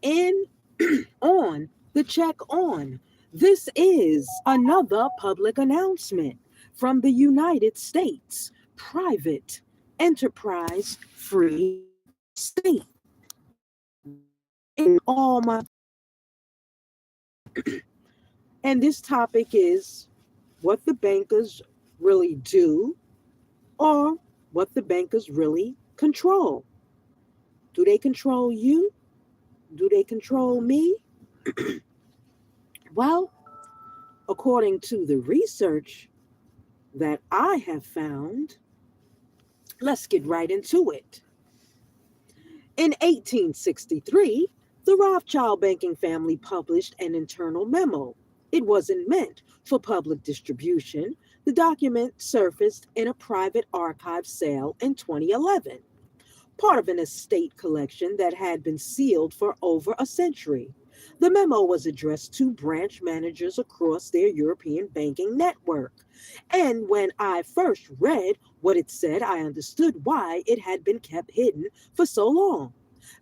in on the check on. This is another public announcement from the United States Private Enterprise Free State. In all my and this topic is what the bankers really do or what the bankers really control. Do they control you? Do they control me? Well, according to the research that I have found, let's get right into it. In 1863, the Rothschild banking family published an internal memo. It wasn't meant for public distribution. The document surfaced in a private archive sale in 2011, part of an estate collection that had been sealed for over a century. The memo was addressed to branch managers across their European banking network. And when I first read what it said, I understood why it had been kept hidden for so long.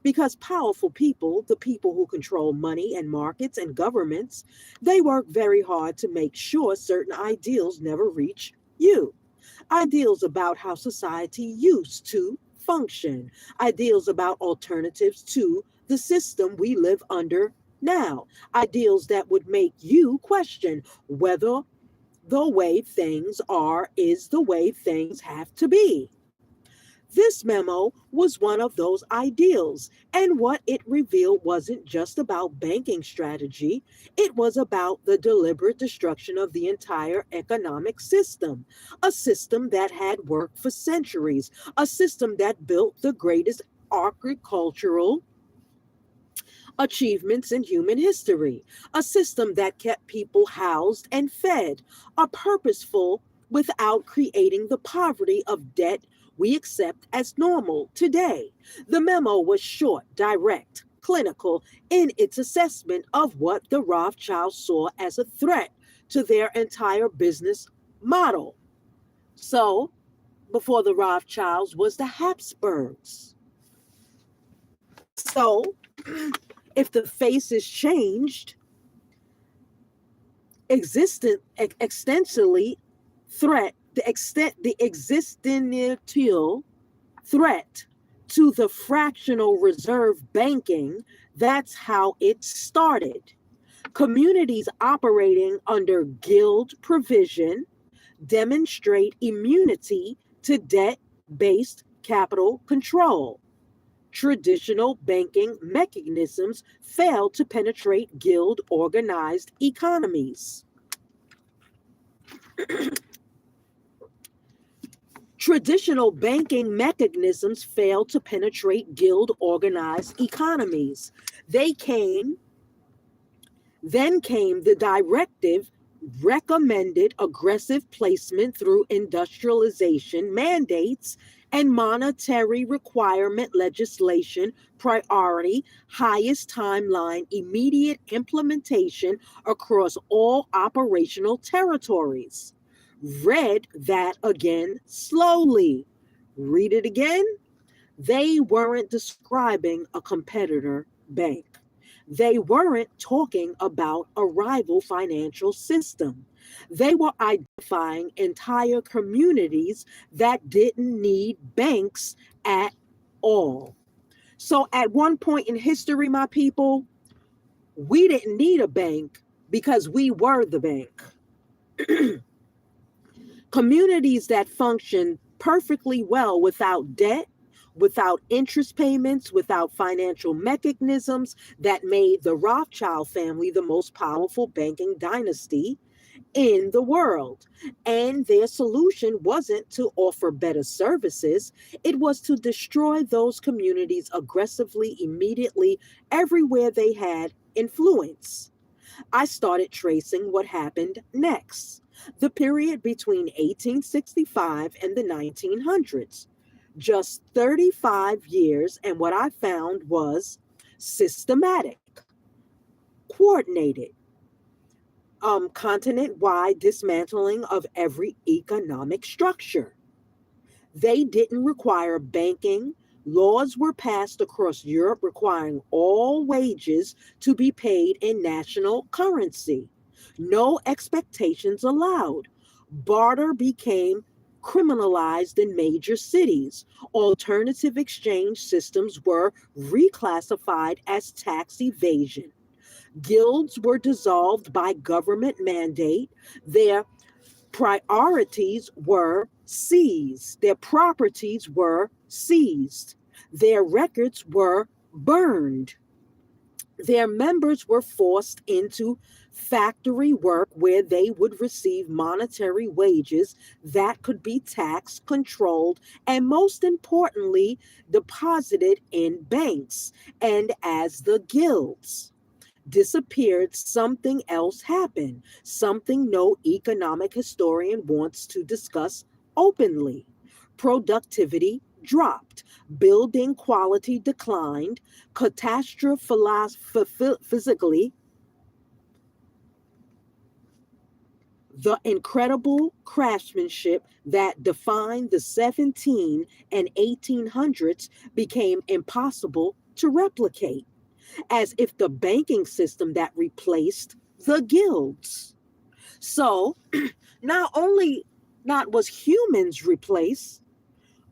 Because powerful people, the people who control money and markets and governments, they work very hard to make sure certain ideals never reach you. Ideals about how society used to function, ideals about alternatives to the system we live under now, ideals that would make you question whether the way things are is the way things have to be. This memo was one of those ideals, and what it revealed wasn't just about banking strategy, it was about the deliberate destruction of the entire economic system, a system that had worked for centuries, a system that built the greatest agricultural achievements in human history, a system that kept people housed and fed, a purposeful without creating the poverty of debt we accept as normal today. The memo was short, direct, clinical in its assessment of what the Rothschilds saw as a threat to their entire business model. So, before the Rothschilds was the Habsburgs. So, if the face is changed, extensively the existential threat to the fractional reserve banking, that's how it started. Communities operating under guild provision demonstrate immunity to debt-based capital control. Traditional banking mechanisms fail to penetrate guild organized economies. Traditional banking mechanisms fail to penetrate guild organized economies. Then came the directive recommended aggressive placement through industrialization mandates and monetary requirement legislation priority, highest timeline, immediate implementation across all operational territories. Read that again slowly. Read it again. They weren't describing a competitor bank. They weren't talking about a rival financial system. They were identifying entire communities that didn't need banks at all. So, at one point in history, my people, we didn't need a bank because we were the bank. Communities that function perfectly well without debt, without interest payments, without financial mechanisms that made the Rothschild family the most powerful banking dynasty in the world. And their solution wasn't to offer better services, it was to destroy those communities aggressively, immediately, everywhere they had influence. I started tracing what happened next. The period between 1865 and the 1900s. Just 35 years, and what I found was systematic, coordinated, continent-wide dismantling of every economic structure. They didn't require banking Laws were passed across Europe requiring all wages to be paid in national currency. No expectations allowed. Barter became criminalized in major cities. Alternative exchange systems were reclassified as tax evasion. Guilds were dissolved by government mandate. Their priorities were seized. Their properties were seized. Their records were burned. Their members were forced into factory work where they would receive monetary wages that could be taxed, controlled, and most importantly, deposited in banks. And as the guilds disappeared, something else happened, something no economic historian wants to discuss openly. Productivity dropped, building quality declined, catastrophically, the incredible craftsmanship that defined the 17 and 1800s became impossible to replicate, as if the banking system that replaced the guilds. So not only not was humans replaced,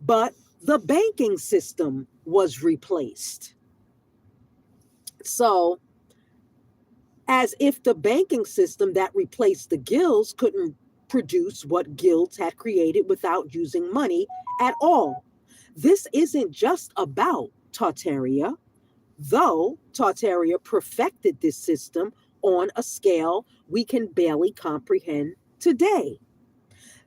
but the banking system was replaced. So as if the banking system that replaced the guilds couldn't produce what guilds had created without using money at all. This isn't just about Tartaria, though Tartaria perfected this system on a scale we can barely comprehend today.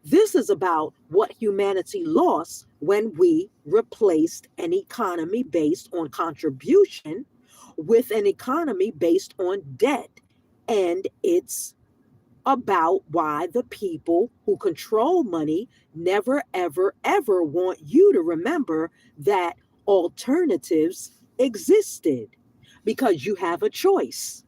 This is about what humanity lost when we replaced an economy based on contribution with an economy based on debt. And it's about why the people who control money never, ever, ever want you to remember that alternatives existed because you have a choice.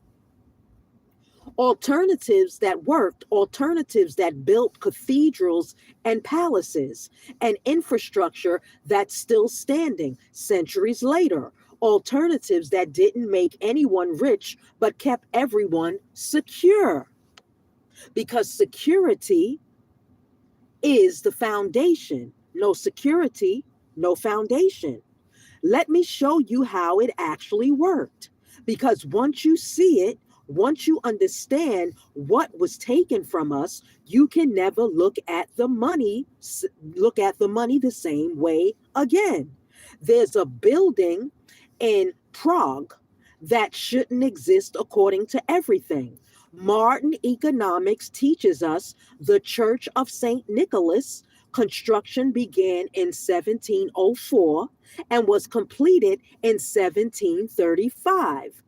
Alternatives that worked, alternatives that built cathedrals and palaces, and infrastructure that's still standing centuries later. Alternatives that didn't make anyone rich but kept everyone secure. Because security is the foundation. No security, no foundation. Let me show you how it actually worked. Because once you see it, once you understand what was taken from us, you can never look at the money the same way again. There's a building in Prague that shouldn't exist according to everything. Modern economics teaches us the Church of St. Nicholas construction began in 1704 and was completed in 1735.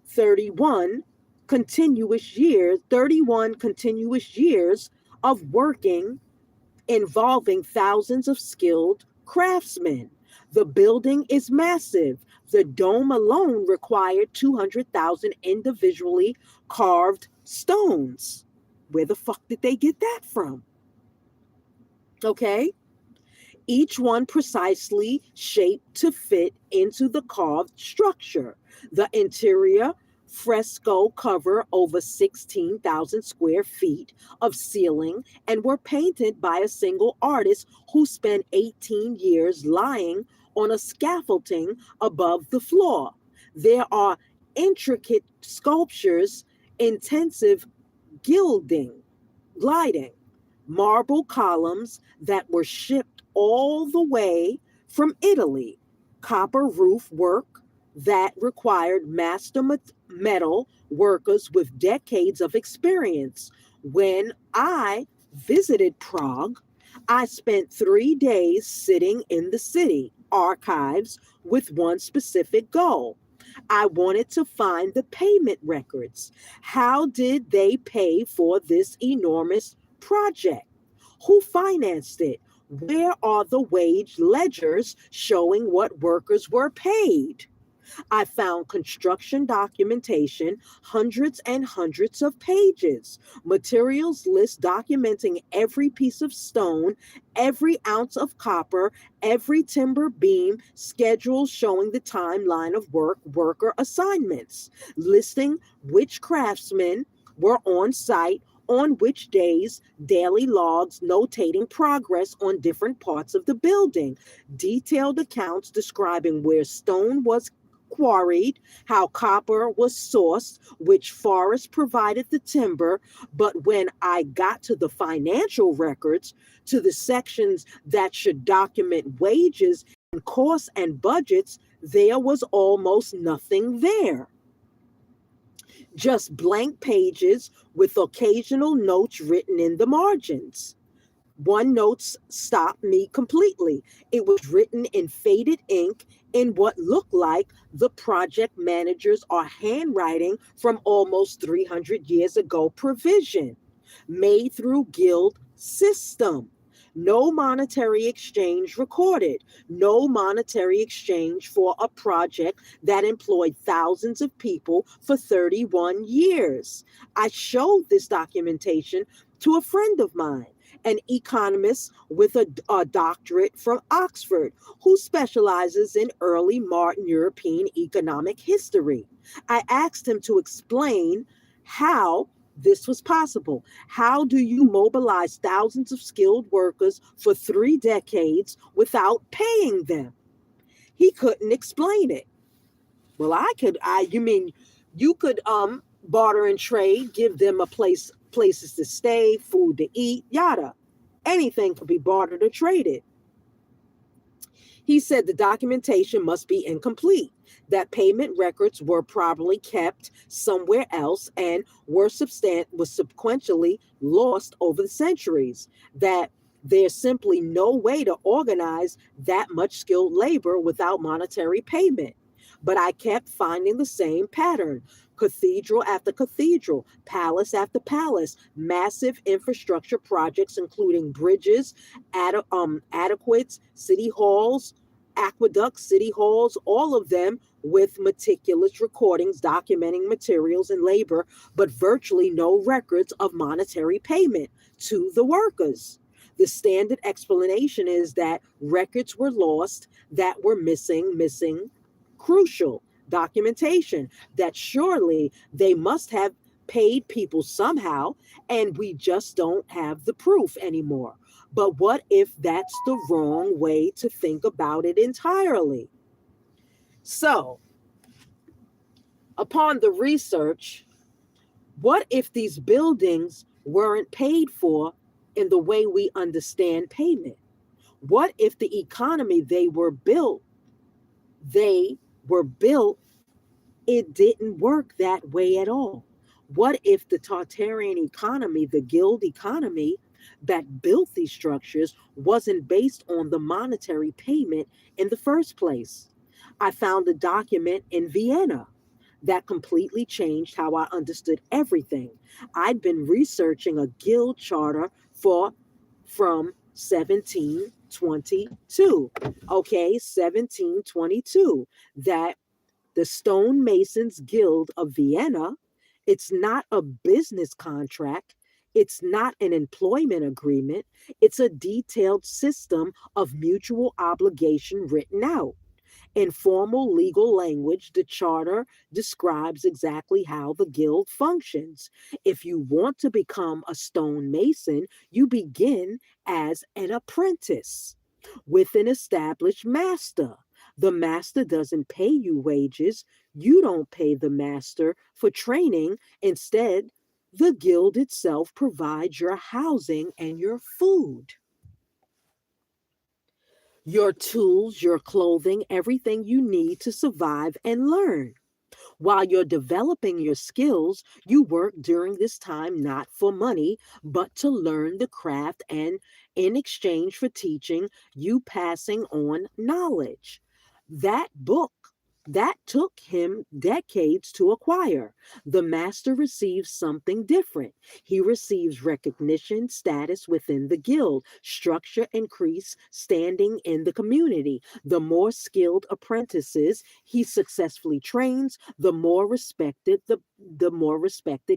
31 continuous years of working involving thousands of skilled craftsmen. The building is massive. The dome alone required 200,000 individually carved stones. Where the fuck did they get that from? Okay? Each one precisely shaped to fit into the carved structure. The interior fresco cover over 16,000 square feet of ceiling and were painted by a single artist who spent 18 years lying on a scaffolding above the floor. There are intricate sculptures, intensive gliding, marble columns that were shipped all the way from Italy, copper roof work that required master metal workers with decades of experience. When I visited Prague, I spent 3 days sitting in the city archives with one specific goal. I wanted to find the payment records. How did they pay for this enormous project? Who financed it? Where are the wage ledgers showing what workers were paid? I found construction documentation, hundreds and hundreds of pages, materials list documenting every piece of stone, every ounce of copper, every timber beam, schedules showing the timeline of worker assignments, listing which craftsmen were on site on which days, daily logs notating progress on different parts of the building, detailed accounts describing where stone was quarried, how copper was sourced, which forest provided the timber. But when I got to the financial records, to the sections that should document wages and costs and budgets, there was almost nothing there. Just blank pages with occasional notes written in the margins. One note stopped me completely. It was written in faded ink in what looked like the project managers are handwriting from almost 300 years ago provision, made through guild system. No monetary exchange recorded. No monetary exchange for a project that employed thousands of people for 31 years. I showed this documentation to a friend of mine, an economist with a doctorate from Oxford, who specializes in early modern European economic history. I asked him to explain how this was possible. How do you mobilize thousands of skilled workers for 3 decades without paying them? He couldn't explain it. Well, you mean you could barter and trade, give them places to stay, food to eat, yada. Anything could be bartered or traded. He said the documentation must be incomplete, that payment records were probably kept somewhere else and was subsequently lost over the centuries, that there's simply no way to organize that much skilled labor without monetary payment. But I kept finding the same pattern. Cathedral after cathedral, palace after palace, massive infrastructure projects, including bridges, adequates, city halls, aqueducts, city halls, all of them with meticulous recordings documenting materials and labor, but virtually no records of monetary payment to the workers. The standard explanation is that records were lost, that were missing crucial documentation, that surely they must have paid people somehow, and we just don't have the proof anymore. But what if that's the wrong way to think about it entirely? So, upon the research, what if these buildings weren't paid for in the way we understand payment? What if the economy they were built, it didn't work that way at all? What if the Tartarian economy, the guild economy that built these structures, wasn't based on the monetary payment in the first place? I found a document in Vienna that completely changed how I understood everything. I'd been researching a guild charter from 1722. Okay, 1722. That the Stonemasons Guild of Vienna, it's not a business contract. It's not an employment agreement. It's a detailed system of mutual obligation written out. In formal legal language, the charter describes exactly how the guild functions. If you want to become a stonemason, you begin as an apprentice with an established master. The master doesn't pay you wages. You don't pay the master for training. Instead, the guild itself provides your housing and your food, your tools, your clothing, everything you need to survive and learn. While you're developing your skills, you work during this time not for money, but to learn the craft, and in exchange for teaching, you passing on knowledge. That book That took him decades to acquire. The master receives something different. He receives recognition, status within the guild, structure, increase, standing in the community. The more skilled apprentices he successfully trains, the more respected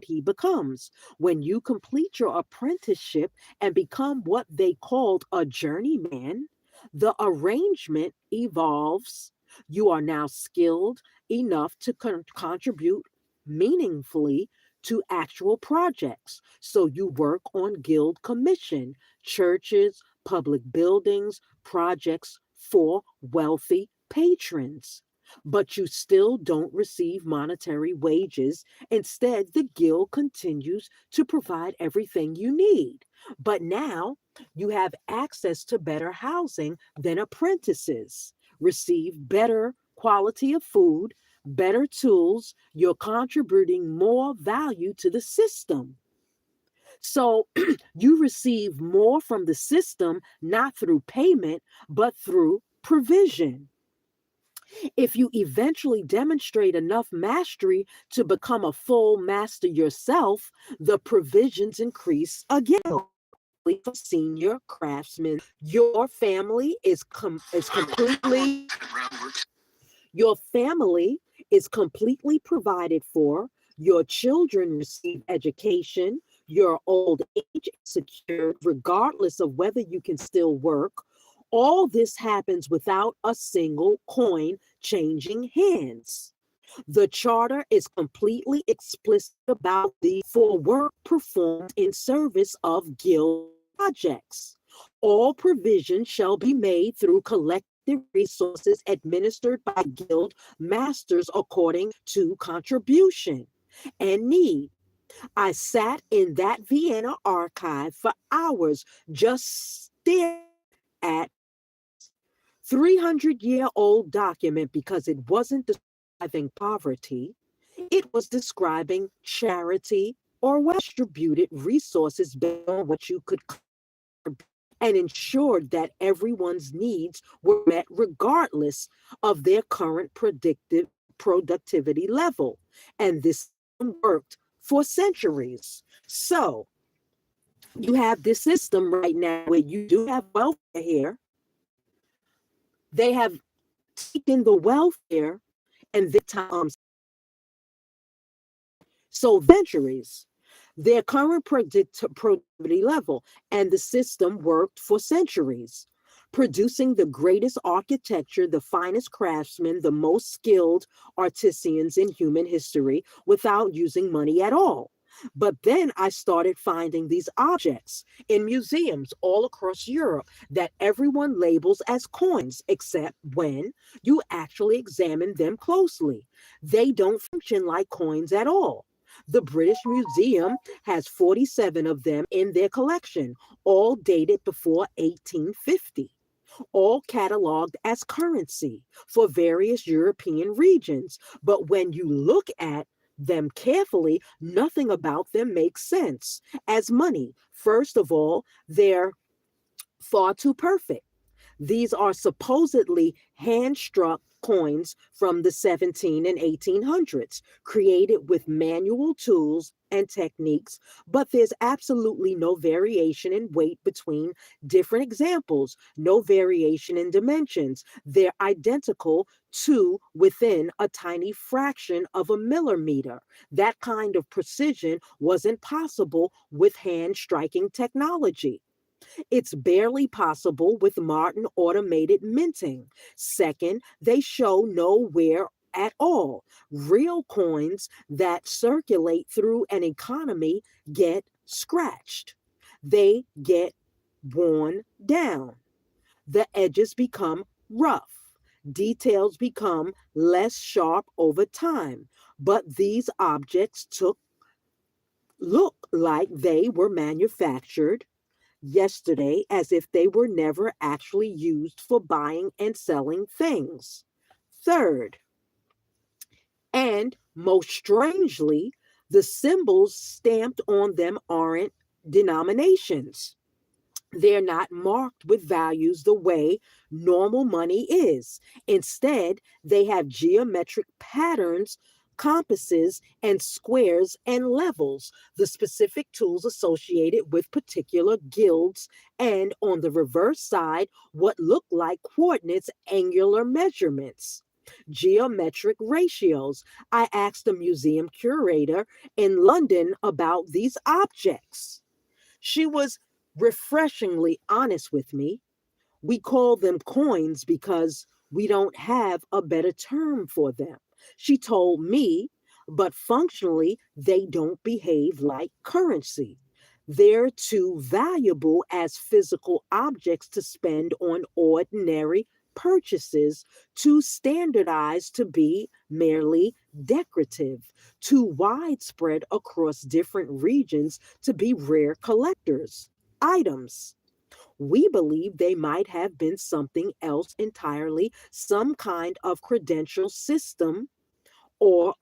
he becomes. When you complete your apprenticeship and become what they called a journeyman, the arrangement evolves. You are now skilled enough to contribute meaningfully to actual projects. So you work on guild commission, churches, public buildings, projects for wealthy patrons. But you still don't receive monetary wages. Instead, the guild continues to provide everything you need. But now you have access to better housing than apprentices, receive better quality of food, better tools. You're contributing more value to the system. So you receive more from the system, not through payment, but through provision. If you eventually demonstrate enough mastery to become a full master yourself, the provisions increase again. For senior craftsmen, your family is completely your family is completely provided for. Your children receive education. Your old age is secured, regardless of whether you can still work. All this happens without a single coin changing hands. The charter is completely explicit about the for work performed in service of guild projects. All provision shall be made through collective resources administered by guild masters according to contribution and need. I sat in that Vienna archive for hours just staring at 300-year-old document because it wasn't describing poverty, it was describing charity or well distributed resources based on what you could and ensured that everyone's needs were met regardless of their current predictive productivity level. And this worked for centuries. So you have this system right now where you do have welfare here. They have taken the welfare and the times so centuries their current productivity level, and the system worked for centuries, producing the greatest architecture, the finest craftsmen, the most skilled artisans in human history without using money at all. But then I started finding these objects in museums all across Europe that everyone labels as coins, except when you actually examine them closely. They don't function like coins at all. The British Museum has 47 of them in their collection, all dated before 1850, all cataloged as currency for various European regions. But when you look at them carefully, nothing about them makes sense as money. First of all, they're far too perfect. These are supposedly hand struck coins from the 17 and 1800s, created with manual tools and techniques, but there's absolutely no variation in weight between different examples, no variation in dimensions. They're identical to within a tiny fraction of a millimeter. That kind of precision wasn't possible with hand striking technology. It's barely possible with modern automated minting. Second, they show no wear at all. Real coins that circulate through an economy get scratched. They get worn down. The edges become rough. Details become less sharp over time. But these objects look like they were manufactured yesterday as if they were never actually used for buying and selling things. Third, and most strangely, the symbols stamped on them aren't denominations. They're not marked with values the way normal money is. Instead, they have geometric patterns, compasses, and squares and levels, the specific tools associated with particular guilds, and on the reverse side, what look like coordinates, angular measurements. Geometric ratios. I asked a museum curator in London about these objects. She was refreshingly honest with me. We call them coins because we don't have a better term for them. She told me, but functionally, they don't behave like currency. They're too valuable as physical objects to spend on ordinary purchases, too standardized to be merely decorative, too widespread across different regions to be rare collectors' items. We believe they might have been something else entirely, some kind of credential system or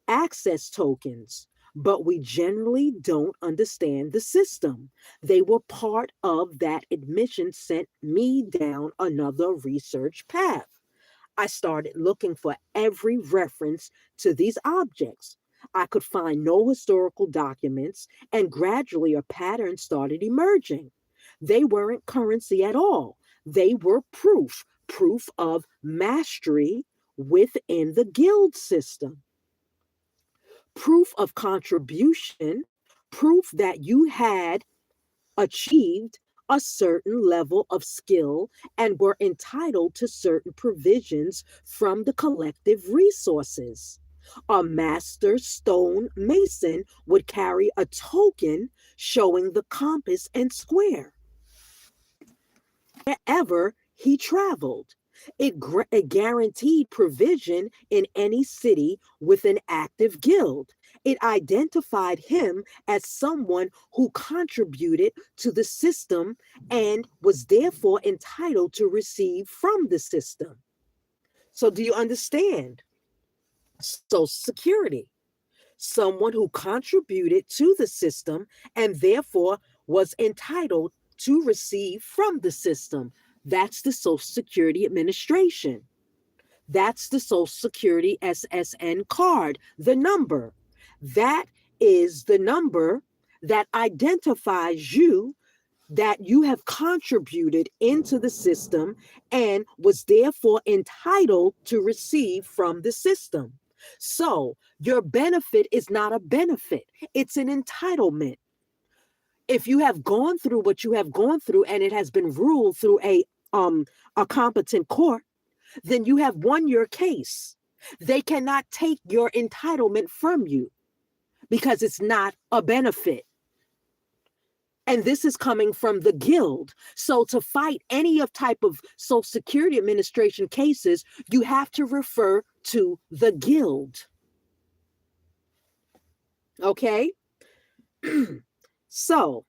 access tokens, but we generally don't understand the system. They were part of that admission sent me down another research path. I started looking for every reference to these objects. I could find no historical documents, and gradually a pattern started emerging. They weren't currency at all. They were proof of mastery within the guild system, proof of contribution, proof that you had achieved a certain level of skill and were entitled to certain provisions from the collective resources. A master stone mason would carry a token showing the compass and square wherever he traveled. It guaranteed provision in any city with an active guild. It identified him as someone who contributed to the system and was therefore entitled to receive from the system. So, do you understand? Social Security, someone who contributed to the system and therefore was entitled to receive from the system. That's the Social Security Administration. That's the Social Security SSN card, the number. That is the number that identifies you, that you have contributed into the system and was therefore entitled to receive from the system. So your benefit is not a benefit, it's an entitlement. If you have gone through what you have gone through and it has been ruled through a competent court, then you have won your case. They cannot take your entitlement from you because it's not a benefit. And this is coming from the guild. So to fight any of type of Social Security Administration cases, you have to refer to the guild. Okay? So,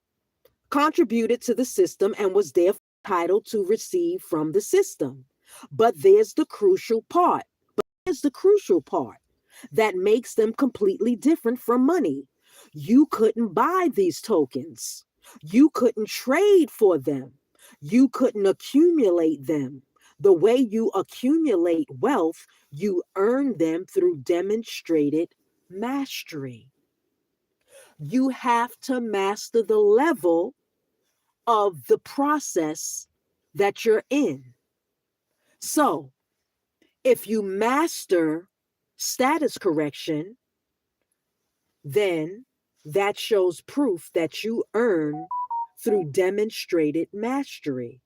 contributed to the system and was therefore entitled to receive from the system. But there's the crucial part. That makes them completely different from money. You couldn't buy these tokens. You couldn't trade for them. You couldn't accumulate them. The way you accumulate wealth, you earn them through demonstrated mastery. You have to master the level of the process that you're in. So, if you master status correction, then that shows proof that you earn through demonstrated mastery.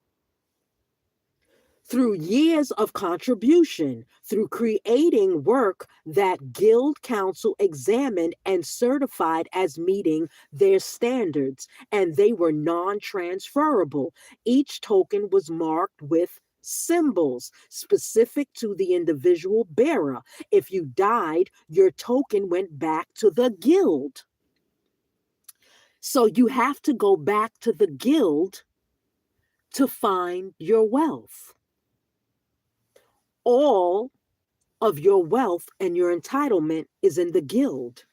Through years of contribution, through creating work that Guild Council examined and certified as meeting their standards, and they were non-transferable. Each token was marked with symbols specific to the individual bearer. If you died, your token went back to the guild. So you have to go back to the guild to find your wealth. All of your wealth and your entitlement is in the guild.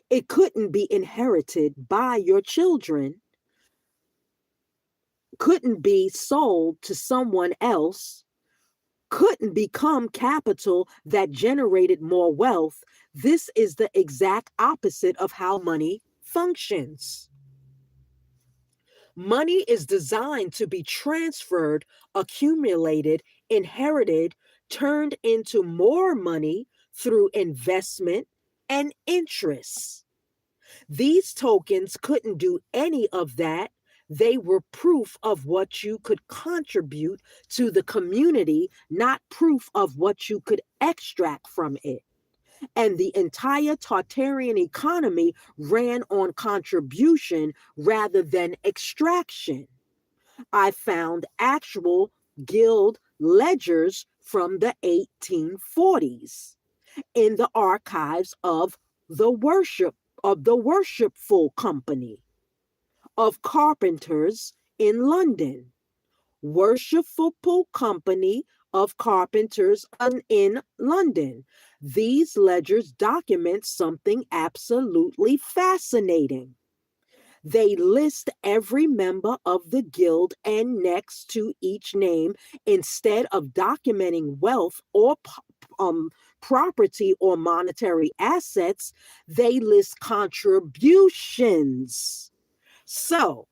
It couldn't be inherited by your children couldn't be sold to someone else, couldn't become capital that generated more wealth. This is the exact opposite of how money functions. Money is designed to be transferred, accumulated, inherited, turned into more money through investment and interest. These tokens couldn't do any of that. They were proof of what you could contribute to the community, not proof of what you could extract from it. And the entire Tartarian economy ran on contribution rather than extraction. I found actual guild ledgers from the 1840s in the archives of the Worshipful Company of Carpenters in London. Worshipful Company of Carpenters in London. These ledgers document something absolutely fascinating. They list every member of the guild, and next to each name, instead of documenting wealth or property or monetary assets, they list contributions. So,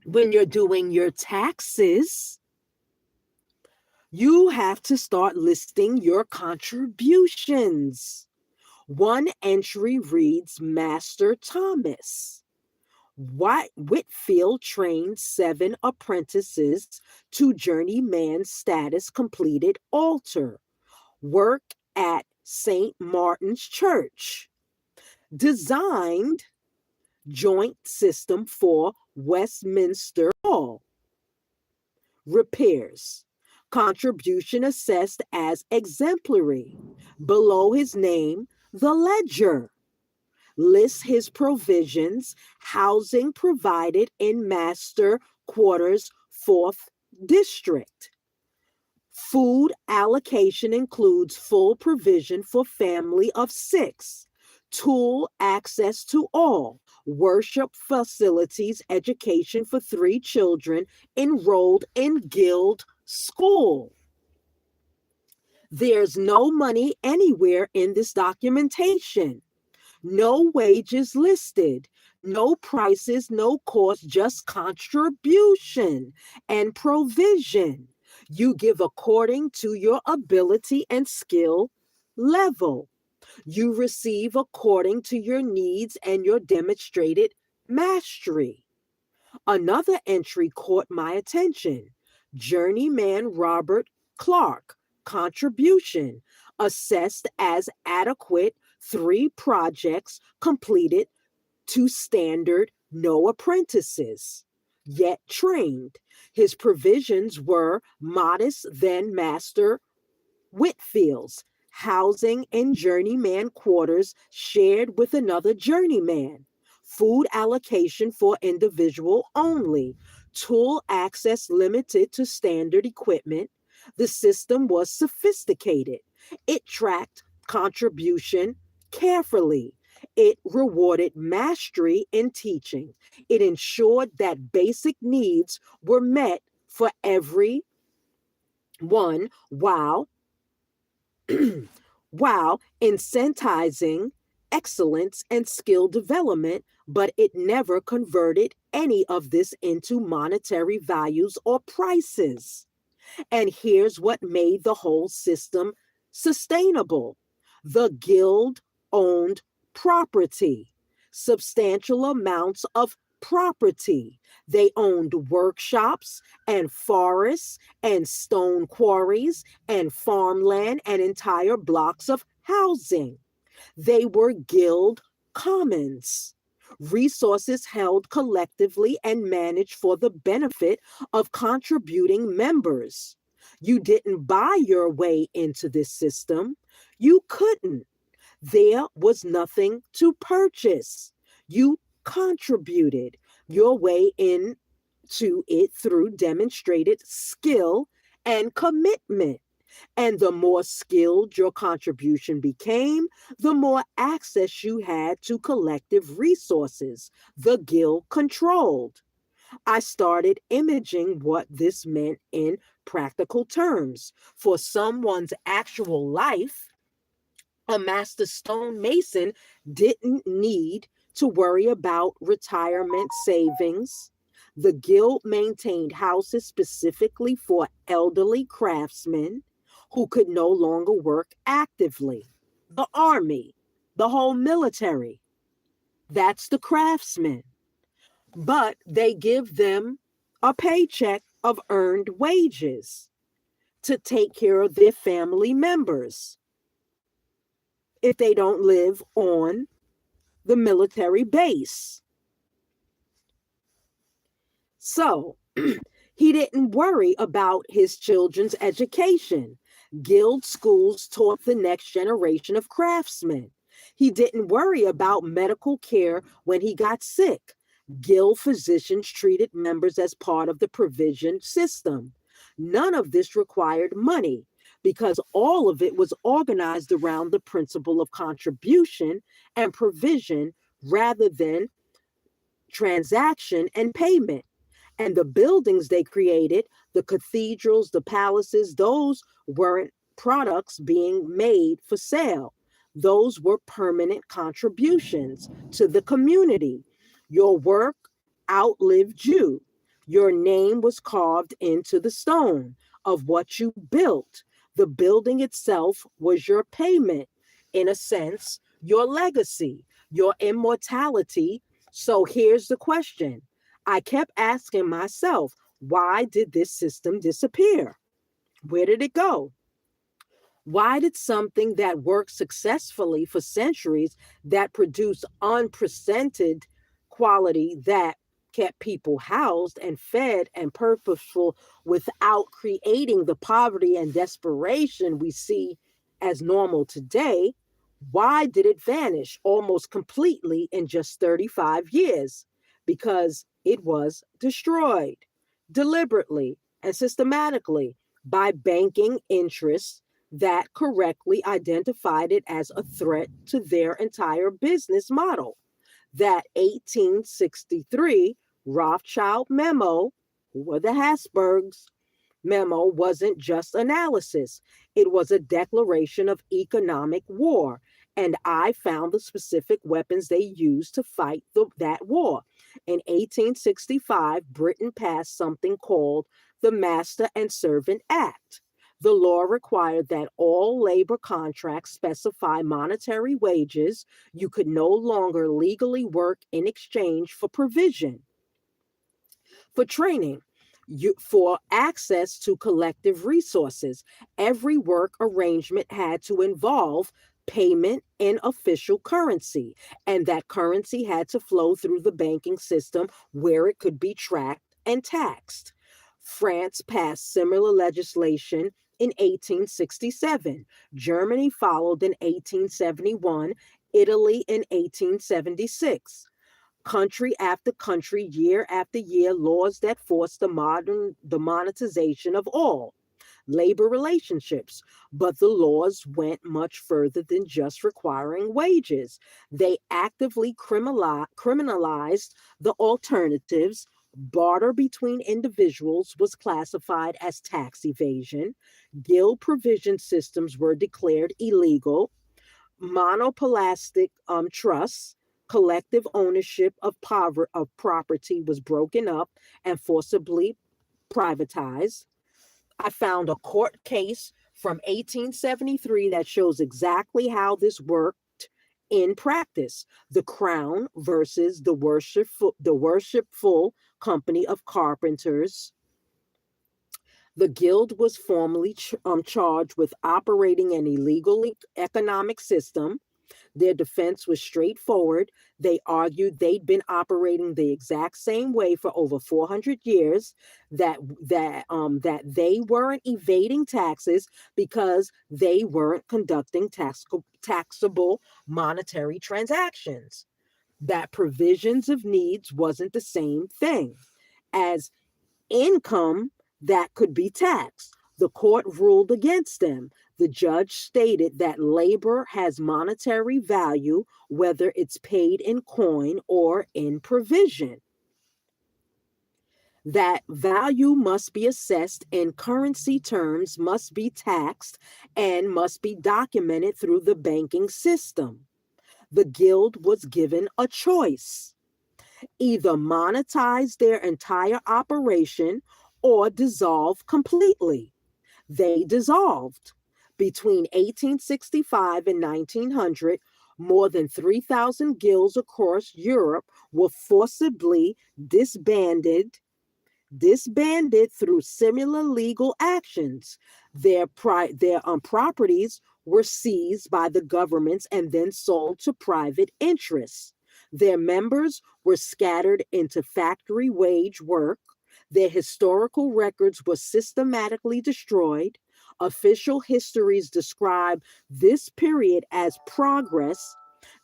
when you're doing your taxes, you have to start listing your contributions. One entry reads, Master Thomas Whitfield trained 7 apprentices to journeyman status, completed altar work at St. Martin's Church, designed joint system for Westminster Hall, repairs, contribution assessed as exemplary. Below his name, the ledger lists his provisions, housing provided in master quarters, 4th district. Food allocation includes full provision for family of 6, tool access to all, worship facilities, education for 3 children enrolled in guild school. There's no money anywhere in this documentation. No wages listed, no prices, no cost, just contribution and provision. You give according to your ability and skill level. You receive according to your needs and your demonstrated mastery. Another entry caught my attention. Journeyman Robert Clark, contribution, assessed as adequate, 3 projects completed to standard, no apprentices yet trained. His provisions were modest than Master Whitfield's, housing in journeyman quarters shared with another journeyman, food allocation for individual only, tool access limited to standard equipment. The system was sophisticated. It tracked contribution carefully. It rewarded mastery in teaching. It ensured that basic needs were met for everyone while incentivizing excellence and skill development, but it never converted any of this into monetary values or prices. And here's what made the whole system sustainable. The guild owned property, substantial amounts of property. They owned workshops and forests and stone quarries and farmland and entire blocks of housing. They were guild commons, resources held collectively and managed for the benefit of contributing members. You didn't buy your way into this system. You couldn't. There was nothing to purchase. You contributed your way into it through demonstrated skill and commitment. And the more skilled your contribution became, the more access you had to collective resources the guild controlled. I started imaging what this meant in practical terms. For someone's actual life, a master stonemason didn't need to worry about retirement savings. The guild maintained houses specifically for elderly craftsmen who could no longer work actively. The army, the whole military, that's the craftsmen. But they give them a paycheck of earned wages to take care of their family members if they don't live on the military base. So he didn't worry about his children's education. Guild schools taught the next generation of craftsmen. He didn't worry about medical care when he got sick. Guild physicians treated members as part of the provision system. None of this required money because all of it was organized around the principle of contribution and provision rather than transaction and payment. And the buildings they created, the cathedrals, the palaces, those weren't products being made for sale. Those were permanent contributions to the community. Your work outlived you. Your name was carved into the stone of what you built. The building itself was your payment, in a sense, your legacy, your immortality. So here's the question. I kept asking myself, why did this system disappear? Where did it go? Why did something that worked successfully for centuries, that produced unprecedented quality, that kept people housed and fed and purposeful without creating the poverty and desperation we see as normal today, why did it vanish almost completely in just 35 years? Because it was destroyed deliberately and systematically by banking interests that correctly identified it as a threat to their entire business model. That 1863 Rothschild memo, who were the Habsburgs, memo wasn't just analysis, it was a declaration of economic war. And I found the specific weapons they used to fight that war. In 1865, Britain passed something called the Master and Servant Act. The law required that all labor contracts specify monetary wages. You could no longer legally work in exchange for provision, for training, for access to collective resources. Every work arrangement had to involve payment in official currency, and that currency had to flow through the banking system where it could be tracked and taxed. France passed similar legislation in 1867. Germany followed in 1871, Italy in 1876. Country after country, year after year, laws that forced the monetization of all labor relationships. But the laws went much further than just requiring wages. They actively criminalized the alternatives. Barter between individuals was classified as tax evasion. Guild provision systems were declared illegal. Monopolistic trusts, collective ownership of property was broken up and forcibly privatized. I found a court case from 1873 that shows exactly how this worked in practice. The Crown versus the Worshipful Company of Carpenters. The guild was formally charged with operating an illegal economic system. Their defense was straightforward. They argued they'd been operating the exact same way for over 400 years, that they weren't evading taxes because they weren't conducting taxable monetary transactions. That provisions of needs wasn't the same thing as income that could be taxed. The court ruled against them. The judge stated that labor has monetary value, whether it's paid in coin or in provision. that value must be assessed in currency terms, must be taxed, and must be documented through the banking system. The guild was given a choice: either monetize their entire operation or dissolve completely. They dissolved. Between 1865 and 1900, more than 3,000 guilds across Europe were forcibly disbanded through similar legal actions. Their properties were seized by the governments and then sold to private interests. Their members were scattered into factory wage work. Their historical records were systematically destroyed. Official histories describe this period as progress.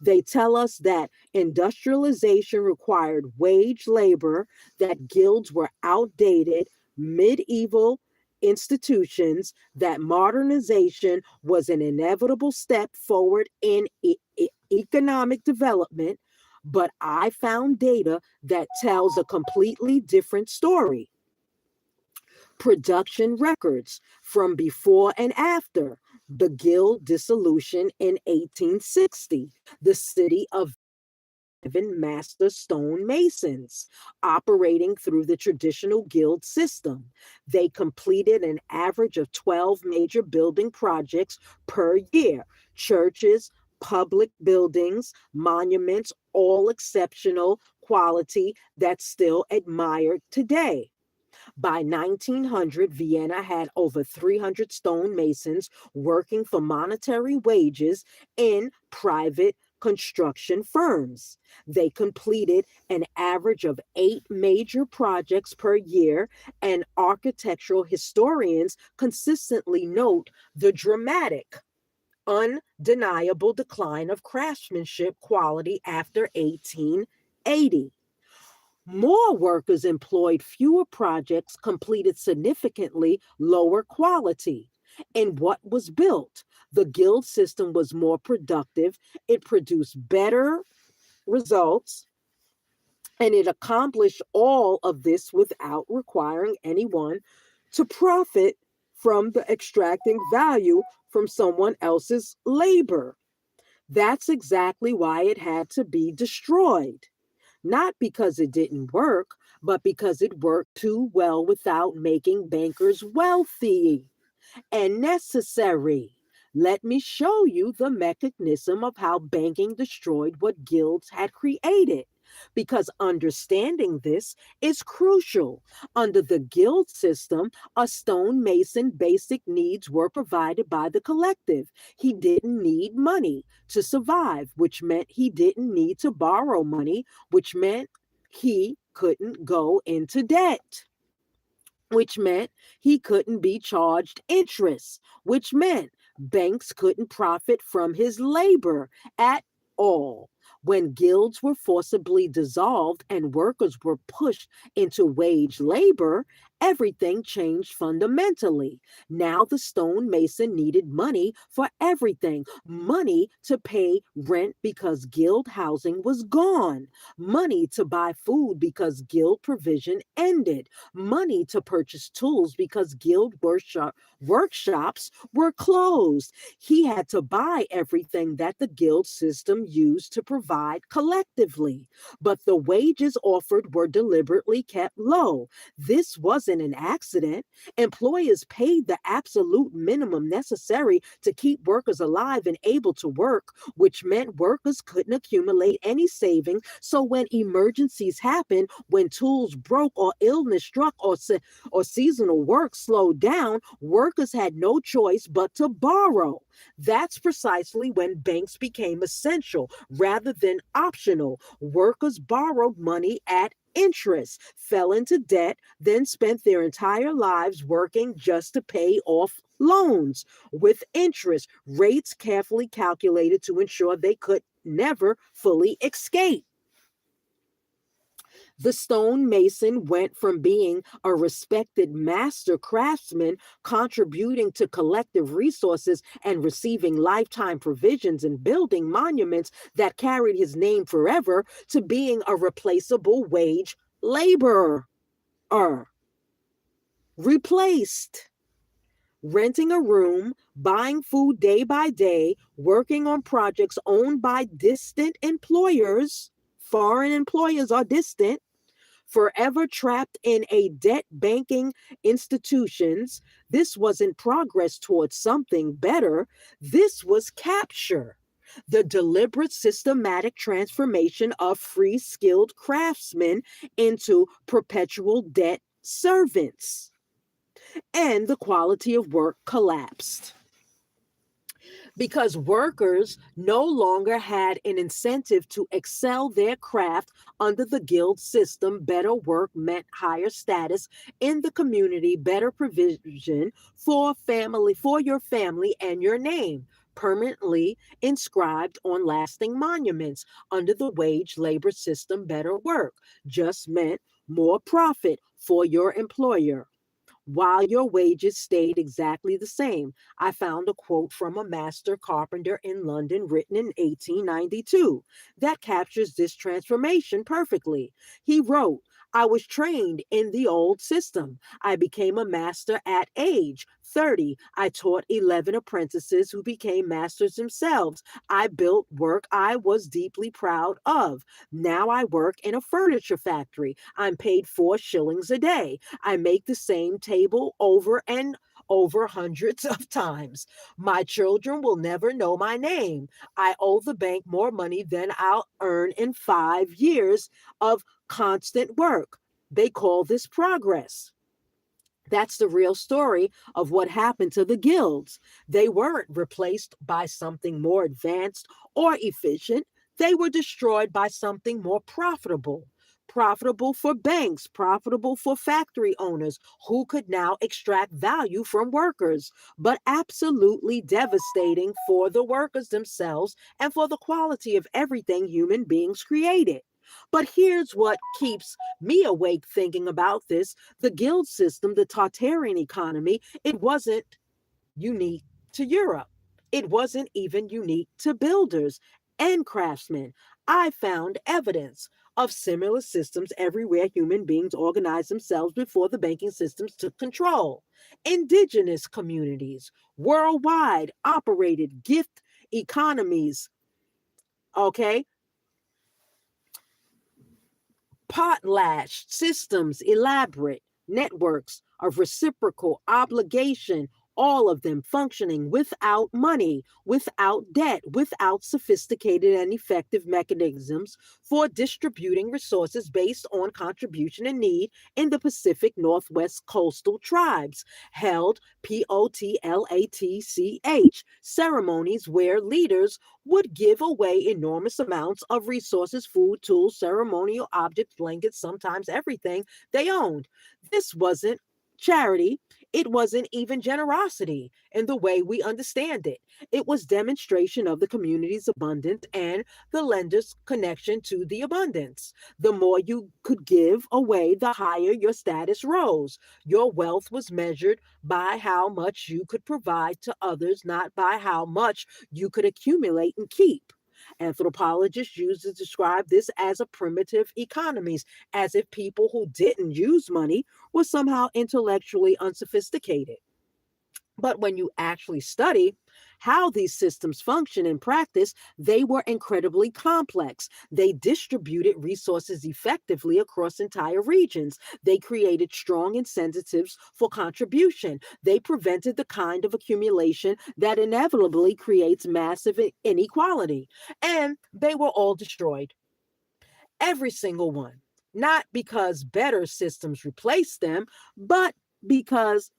They tell us that industrialization required wage labor, that guilds were outdated, medieval institutions, that modernization was an inevitable step forward in economic development. But I found data that tells a completely different story. Production records from before and after the guild dissolution in 1860, the city of master stonemasons operating through the traditional guild system. They completed an average of 12 major building projects per year: churches, public buildings, monuments, all exceptional quality that's still admired today. By 1900, Vienna had over 300 stonemasons working for monetary wages in private construction firms. They completed an average of 8 major projects per year, and architectural historians consistently note the dramatic, undeniable decline of craftsmanship quality after 1880. More workers employed, fewer projects completed, significantly lower quality. And what was built? The guild system was more productive, it produced better results, and it accomplished all of this without requiring anyone to profit from the extracting value from someone else's labor. That's exactly why it had to be destroyed. Not because it didn't work, but because it worked too well without making bankers wealthy and necessary. Let me show you the mechanism of how banking destroyed what guilds had created. Because understanding this is crucial. Under the guild system, a stonemason basic needs were provided by the collective. He didn't need money to survive, which meant he didn't need to borrow money, which meant he couldn't go into debt, which meant he couldn't be charged interest, which meant banks couldn't profit from his labor at all. When guilds were forcibly dissolved and workers were pushed into wage labor, everything changed fundamentally. Now the stonemason needed money for everything: money to pay rent because guild housing was gone, money to buy food because guild provision ended, money to purchase tools because guild workshops were closed. He had to buy everything that the guild system used to provide collectively. But the wages offered were deliberately kept low. This wasn't an accident. Employers paid the absolute minimum necessary to keep workers alive and able to work, which meant workers couldn't accumulate any savings. So when emergencies happened, when tools broke or illness struck or seasonal work slowed down, workers had no choice but to borrow. That's precisely when banks became essential rather than optional. Workers borrowed money at interest, fell into debt, then spent their entire lives working just to pay off loans with interest rates carefully calculated to ensure they could never fully escape. The stonemason went from being a respected master craftsman, contributing to collective resources and receiving lifetime provisions and building monuments that carried his name forever, to being a replaceable wage laborer. are replaced. Renting a room, buying food day by day, working on projects owned by distant employers. Foreign employers are distant, forever trapped in a debt banking institutions. This wasn't progress towards something better. This was capture. The deliberate, systematic transformation of free, skilled craftsmen into perpetual debt servants. And the quality of work collapsed because workers no longer had an incentive to excel their craft under the guild system. Better work meant higher status in the community, better provision for your family and your name, permanently inscribed on lasting monuments. Under the wage labor system, better work just meant more profit for your employer while your wages stayed exactly the same. I found a quote from a master carpenter in London written in 1892 that captures this transformation perfectly. He wrote, I was trained in the old system. I became a master at age 30. I taught 11 apprentices who became masters themselves. I built work I was deeply proud of. Now I work in a furniture factory. I'm paid 4 shillings a day. I make the same table over and over hundreds of times. My children will never know my name. I owe the bank more money than I'll earn in 5 years of constant work. They call this progress. That's the real story of what happened to the guilds. They weren't replaced by something more advanced or efficient. They were destroyed by something more profitable. Profitable for banks, profitable for factory owners who could now extract value from workers, but absolutely devastating for the workers themselves and for the quality of everything human beings created. But here's what keeps me awake thinking about this: the guild system, the Tartarian economy, it wasn't unique to Europe. It wasn't even unique to builders and craftsmen. I found evidence of similar systems everywhere human beings organized themselves before the banking systems took control. Indigenous communities worldwide operated gift economies, okay? Potlatch systems, elaborate networks of reciprocal obligation, all of them functioning without money, without debt, without sophisticated and effective mechanisms for distributing resources based on contribution and need in the Pacific Northwest coastal tribes, held POTLATCH ceremonies where leaders would give away enormous amounts of resources, food, tools, ceremonial objects, blankets, sometimes everything they owned. This wasn't charity. It wasn't even generosity in the way we understand it. It was demonstration of the community's abundance and the lender's connection to the abundance. The more you could give away, the higher your status rose. Your wealth was measured by how much you could provide to others, not by how much you could accumulate and keep. Anthropologists used to describe this as a primitive economies, as if people who didn't use money were somehow intellectually unsophisticated. But when you actually study how these systems function in practice, they were incredibly complex. They distributed resources effectively across entire regions. They created strong incentives for contribution. They prevented the kind of accumulation that inevitably creates massive inequality. And they were all destroyed. Every single one. Not because better systems replaced them, but because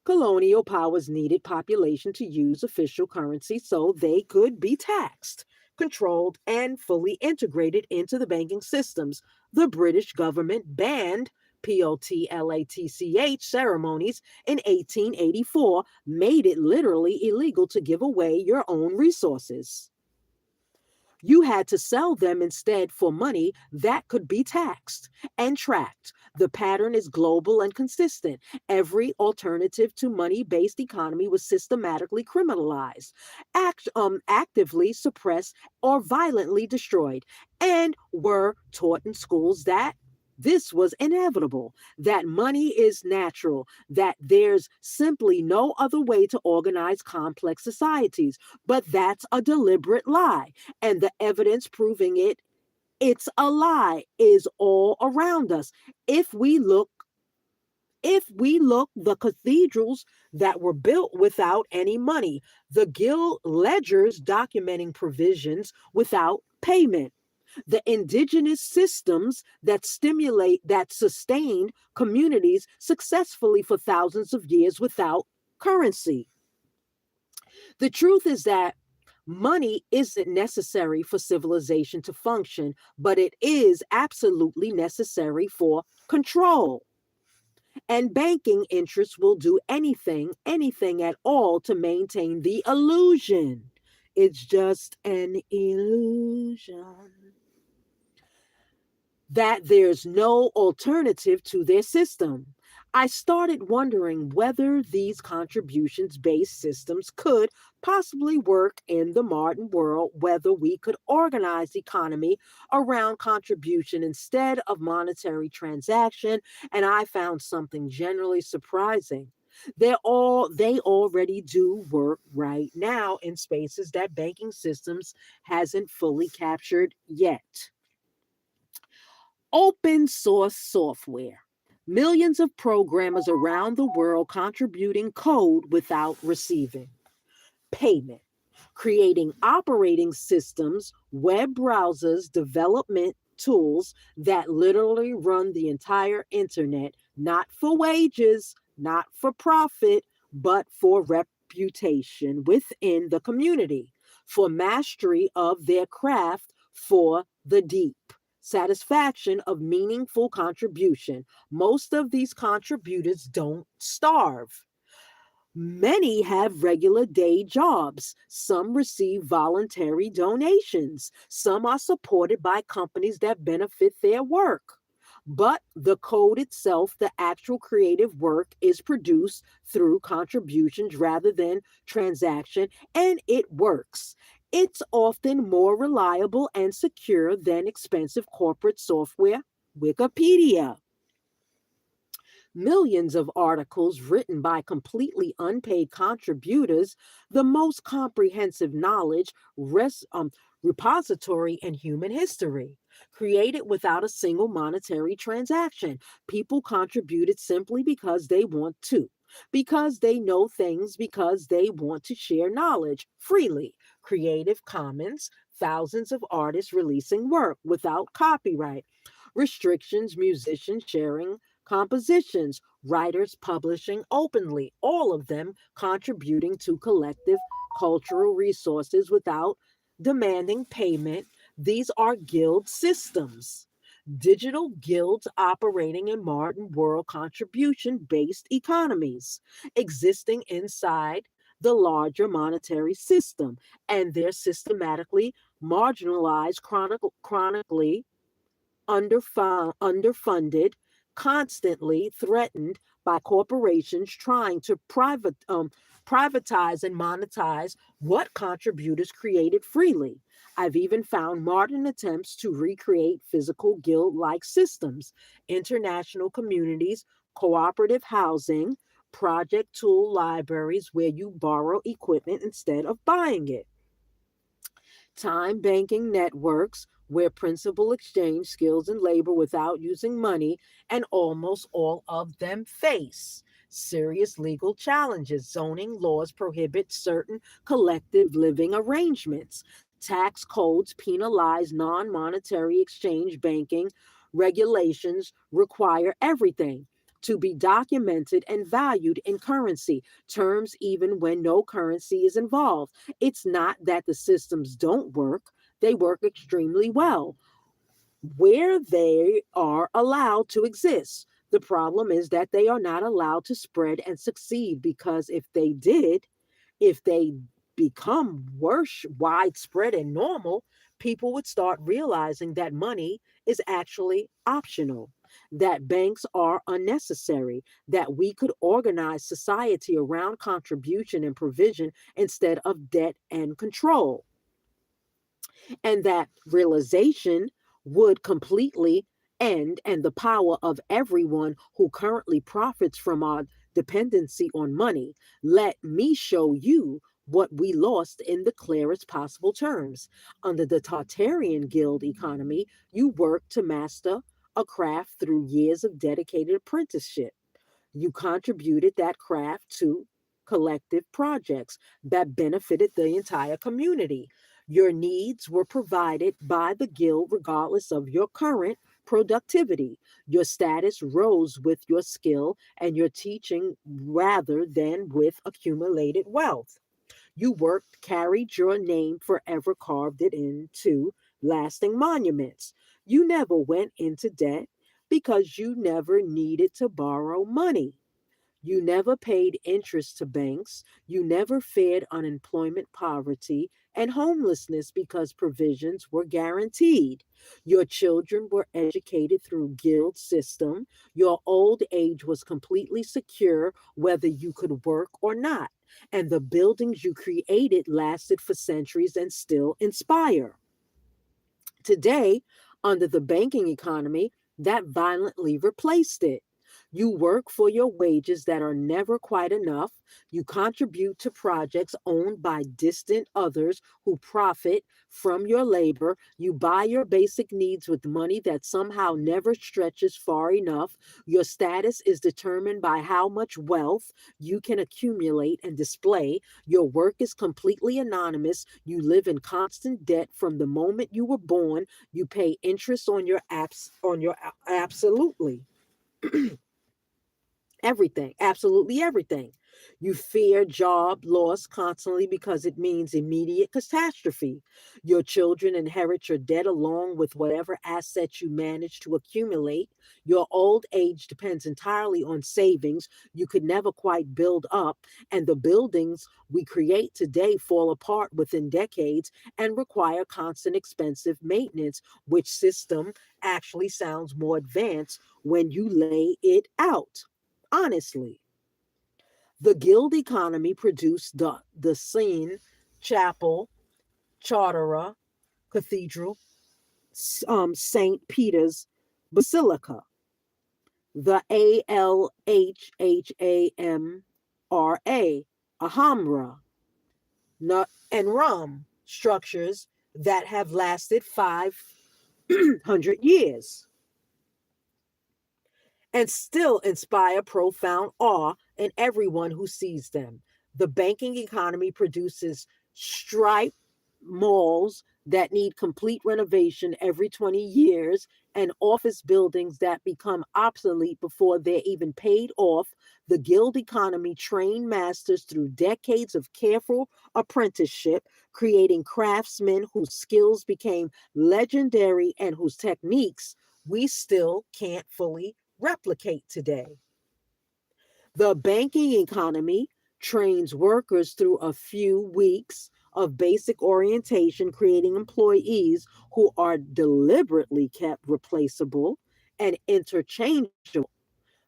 colonial powers needed population to use official currency so they could be taxed, controlled, and fully integrated into the banking systems. The British government banned POTLATCH ceremonies in 1884, made it literally illegal to give away your own resources. You had to sell them instead for money that could be taxed and tracked. The pattern is global and consistent. Every alternative to money based economy was systematically criminalized, actively suppressed, or violently destroyed, and were taught in schools that this was inevitable, that money is natural, that there's simply no other way to organize complex societies. But that's a deliberate lie. And the evidence proving it's a lie is all around us. If we look the cathedrals that were built without any money, the guild ledgers documenting provisions without payment, the indigenous systems that sustained communities successfully for thousands of years without currency. The truth is that money isn't necessary for civilization to function, but it is absolutely necessary for control. And banking interests will do anything at all to maintain the illusion. It's just an illusion that there's no alternative to their system. I started wondering whether these contributions based systems could possibly work in the modern world, whether we could organize the economy around contribution instead of monetary transaction, and I found something generally surprising. They already do work right now in spaces that banking systems hasn't fully captured yet. Open source software. Millions of programmers around the world contributing code without receiving payment, creating operating systems, web browsers, development tools that literally run the entire internet, not for wages, not for profit, but for reputation within the community, for mastery of their craft, for the deep satisfaction of meaningful contribution. Most of these contributors don't starve. Many have regular day jobs. Some receive voluntary donations. Some are supported by companies that benefit their work. But the code itself, the actual creative work, is produced through contributions rather than transaction, and it works. It's often more reliable and secure than expensive corporate software. Wikipedia. Millions of articles written by completely unpaid contributors, the most comprehensive knowledge repository in human history, created without a single monetary transaction. People contributed simply because they want to, because they know things, because they want to share knowledge freely. Creative Commons, thousands of artists releasing work without copyright restrictions, musicians sharing compositions, writers publishing openly, all of them contributing to collective cultural resources without demanding payment. These are guild systems. Digital guilds operating in modern world contribution based economies, existing inside the larger monetary system, and they're systematically marginalized, chronically underfunded, constantly threatened by corporations trying to privatize and monetize what contributors created freely. I've even found modern attempts to recreate physical guild like systems, international communities, cooperative housing, project tool libraries where you borrow equipment instead of buying it, time banking networks where principal exchange skills and labor without using money, and almost all of them face serious legal challenges. Zoning laws prohibit certain collective living arrangements. Tax codes penalize non monetary exchange banking. Regulations require everything to be documented and valued in currency terms, even when no currency is involved. It's not that the systems don't work, they work extremely well where they are allowed to exist. The problem is that they are not allowed to spread and succeed because if they become worse, widespread, and normal, people would start realizing that money is actually optional, that banks are unnecessary, that we could organize society around contribution and provision instead of debt and control, and that realization would completely end and the power of everyone who currently profits from our dependency on money. Let me show you what we lost in the clearest possible terms. Under the Tartarian guild economy, you work to master a craft through years of dedicated apprenticeship. You contributed that craft to collective projects that benefited the entire community. Your needs were provided by the guild regardless of your current productivity. Your status rose with your skill and your teaching rather than with accumulated wealth. You worked, carried your name forever, carved it into lasting monuments. You never went into debt because you never needed to borrow money. You never paid interest to banks. You never feared unemployment, poverty, and homelessness because provisions were guaranteed. Your children were educated through guild system. Your old age was completely secure whether you could work or not. And the buildings you created lasted for centuries and still inspire. Today, under the banking economy, that violently replaced it. You work for your wages that are never quite enough. You contribute to projects owned by distant others who profit from your labor. You buy your basic needs with money that somehow never stretches far enough. Your status is determined by how much wealth you can accumulate and display. Your work is completely anonymous. You live in constant debt from the moment you were born. You pay interest on your absolutely everything, absolutely everything. You fear job loss constantly because it means immediate catastrophe. Your children inherit your debt along with whatever assets you manage to accumulate. Your old age depends entirely on savings you could never quite build up, and the buildings we create today fall apart within decades and require constant expensive maintenance, which system actually sounds more advanced when you lay it out. Honestly, the guild economy produced the Scene Chapel, Charterer Cathedral, St. Peter's Basilica, the ALHHAMRA, Alhambra, and Rum structures that have lasted 500 years and still inspire profound awe in everyone who sees them. The banking economy produces striped malls that need complete renovation every 20 years and office buildings that become obsolete before they're even paid off. The guild economy trained masters through decades of careful apprenticeship, creating craftsmen whose skills became legendary and whose techniques we still can't fully replicate today. The banking economy trains workers through a few weeks of basic orientation, creating employees who are deliberately kept replaceable and interchangeable.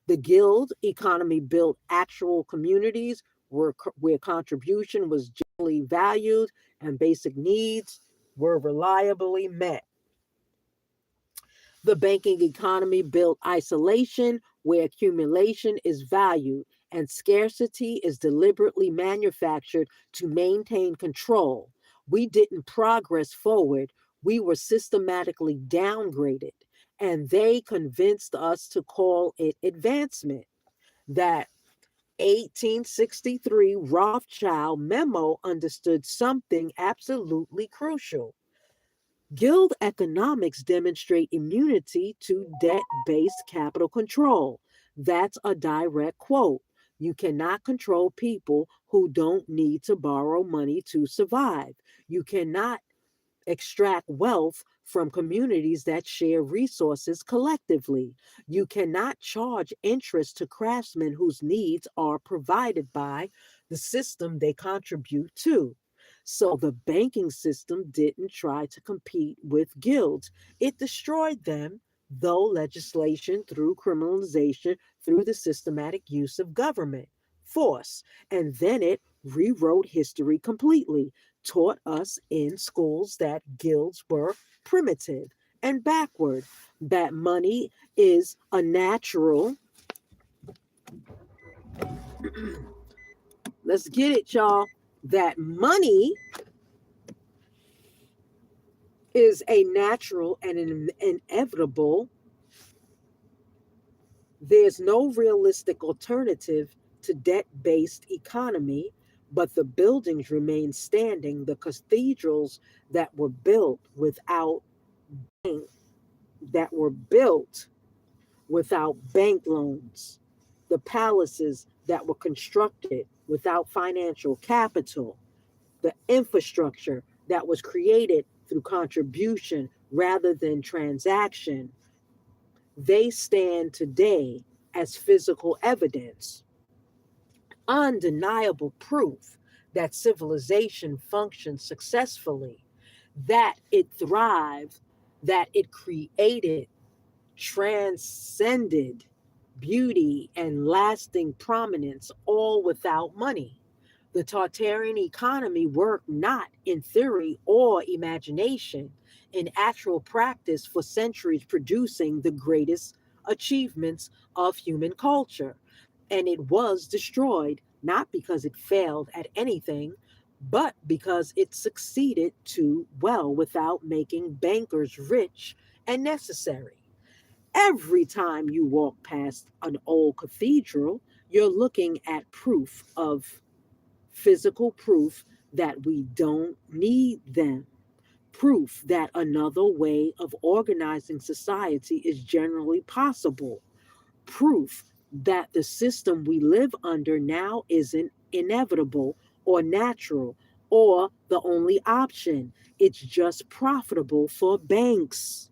The guild economy built actual communities where contribution was generally valued and basic needs were reliably met. The banking economy built isolation where accumulation is valued and scarcity is deliberately manufactured to maintain control. We didn't progress forward, we were systematically downgraded, and they convinced us to call it advancement. That 1863 Rothschild memo understood something absolutely crucial. Guild economics demonstrate immunity to debt-based capital control. That's a direct quote. You cannot control people who don't need to borrow money to survive. You cannot extract wealth from communities that share resources collectively. You cannot charge interest to craftsmen whose needs are provided by the system they contribute to. So the banking system didn't try to compete with guilds, it destroyed them. Though legislation through criminalization, through the systematic use of government force. And then it rewrote history completely, taught us in schools that guilds were primitive and backward. That money is a natural, let's get it, y'all. That money is a natural and an inevitable. There's no realistic alternative to debt-based economy, but the buildings remain standing. The cathedrals that were built without bank, that were built without bank loans, the palaces that were constructed without financial capital, the infrastructure that was created through contribution rather than transaction, they stand today as physical evidence, undeniable proof that civilization functioned successfully, that it thrived, that it created, transcended beauty and lasting prominence, all without money. The Tartarian economy worked not in theory or imagination, in actual practice for centuries, producing the greatest achievements of human culture. And it was destroyed not because it failed at anything, but because it succeeded too well without making bankers rich and necessary. Every time you walk past an old cathedral, you're looking at physical proof that we don't need them, proof that another way of organizing society is generally possible, proof that the system we live under now isn't inevitable or natural or the only option. It's just profitable for banks,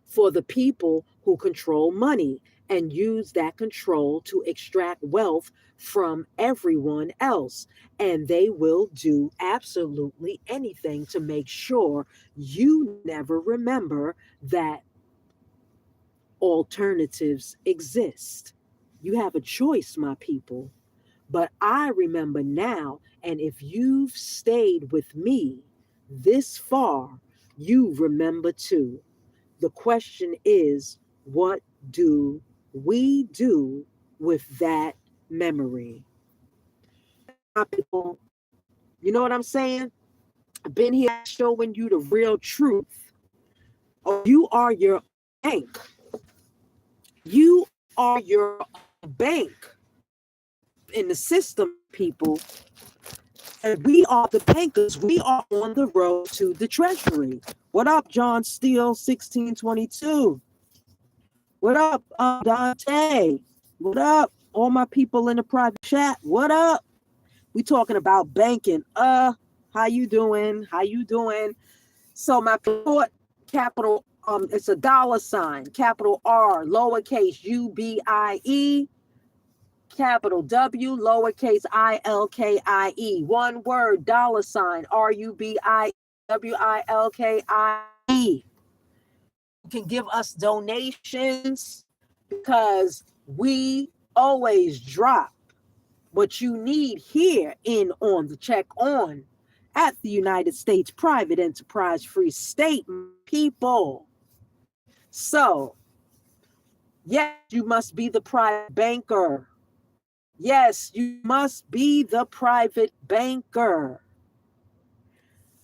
for the people who control money and use that control to extract wealth from everyone else. And they will do absolutely anything to make sure you never remember that alternatives exist. You have a choice, my people. But I remember now, and if you've stayed with me this far, you remember too. The question is, what do we do with that memory? My people, you know what I'm saying? I've been here showing you the real truth. Oh, you are your bank. You are your bank in the system, people. And we are the bankers. We are on the road to the treasury. What up, John Steele, 1622? What up, Dante? What up, all my people in the private chat? What up? We talking about banking. How you doing? How you doing? So my report, capital, it's a dollar sign, capital R, lowercase UBIE, capital W, lowercase ILKIE. One word, dollar sign, RUBIWILKIE. You can give us donations because we always drop what you need here in on the check on at the United States Private Enterprise Free State, people. So, yes, you must be the private banker. Yes, you must be the private banker.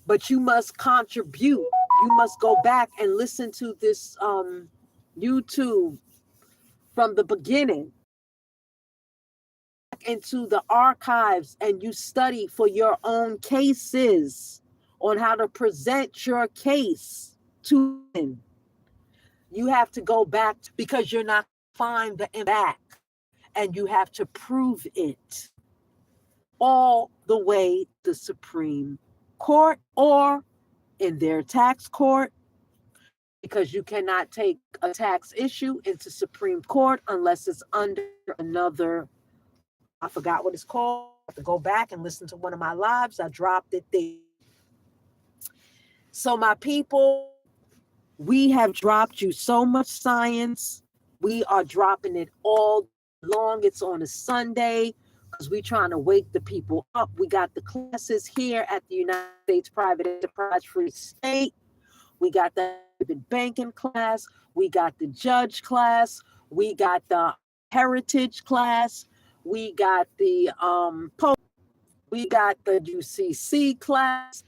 But you must contribute. You must go back and listen to this YouTube from the beginning into the archives, and you study for your own cases on how to present your case to him. You have to go back because you're not find the back, and you have to prove it all the way to the Supreme Court or in their tax court, because you cannot take a tax issue into Supreme Court unless it's under another, I forgot what it's called. I have to go back and listen to one of my lives. I dropped it there. So my people, we have dropped you so much science. We are dropping it all long. It's on a Sunday because we're trying to wake the people up. We got the classes here at the United States Private Enterprise Free State. We got the banking class. We got the judge class. We got the heritage class. We got the we got the UCC class.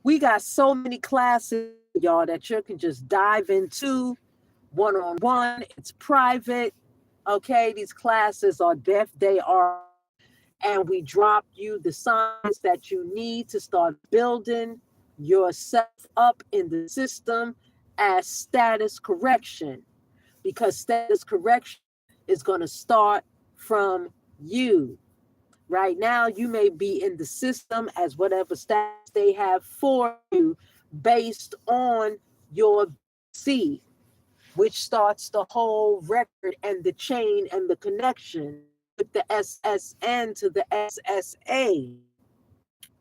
We got so many classes, y'all, that you can just dive into one-on-one. It's private. Okay, these classes are deaf. They are, and we drop you the signs that you need to start building yourself up in the system as status correction, because status correction is going to start from you. Right now, you may be in the system as whatever status they have for you based on your C, which starts the whole record and the chain and the connection with the SSN to the SSA,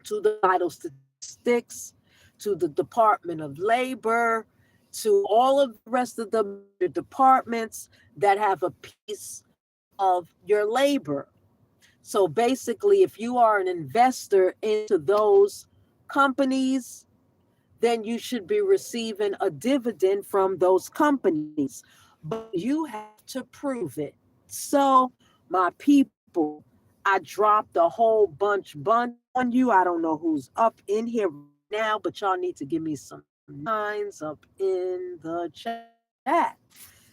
to the vital statistics, to the Department of Labor, to all of the rest of the departments that have a piece of your labor. So basically, if you are an investor into those companies, then you should be receiving a dividend from those companies. But you have to prove it. So, my people, I dropped a whole bunch on you. I don't know who's up in here now, but y'all need to give me some lines up in the chat.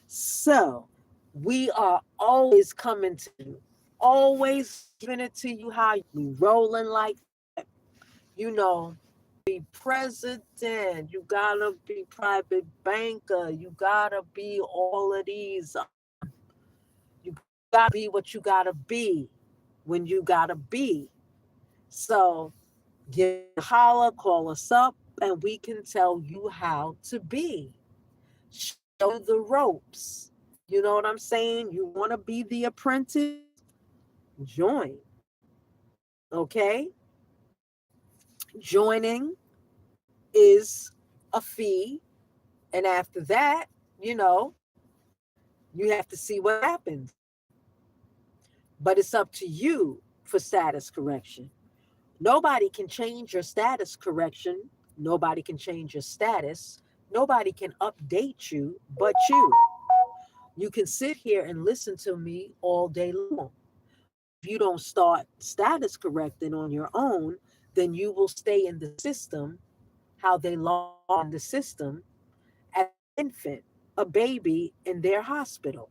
So, we are always coming to you, always giving it to you how you rolling like that. You know, be president, you gotta be private banker, you gotta be all of these. You gotta be what you gotta be when you gotta be. So get a holler, call us up, and we can tell you how to be. Show the ropes. You know what I'm saying? You want to be the apprentice? Join. Okay? Joining is a fee. And after that, you know, you have to see what happens. But it's up to you for status correction. Nobody can change your status correction. Nobody can change your status. Nobody can update you but you. You can sit here and listen to me all day long. If you don't start status correcting on your own, then you will stay in the system how they log in the system as an infant, a baby in their hospital.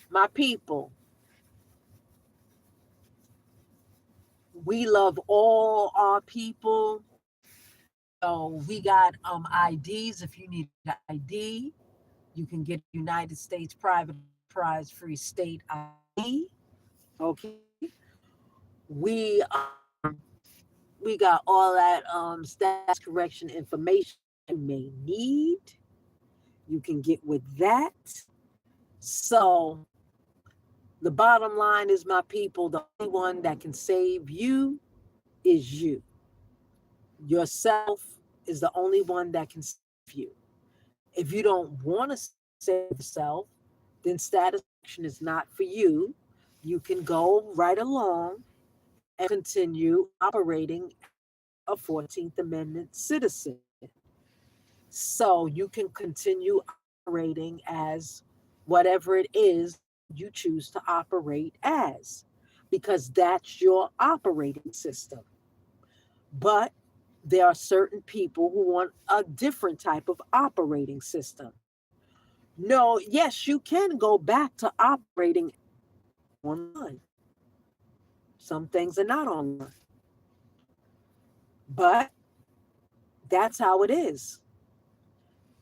My people, we love all our people. So we got IDs. If you need an ID, you can get United States Private Prize Free State ID. Okay. We we got all that status correction information you may need. You can get with that. So the bottom line is, my people, the only one that can save you is you. Yourself is the only one that can save you. If you don't want to save yourself, then status correction is not for you. You can go right along and continue operating a 14th Amendment citizen. So you can continue operating as whatever it is you choose to operate as, because that's your operating system. But there are certain people who want a different type of operating system. No, yes, you can go back to operating online. Some things are not online. But that's how it is.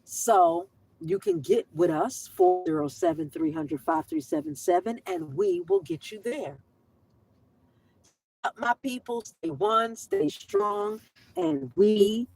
So you can get with us, 407-300-5377, and we will get you there. My people, stay one, stay strong, and we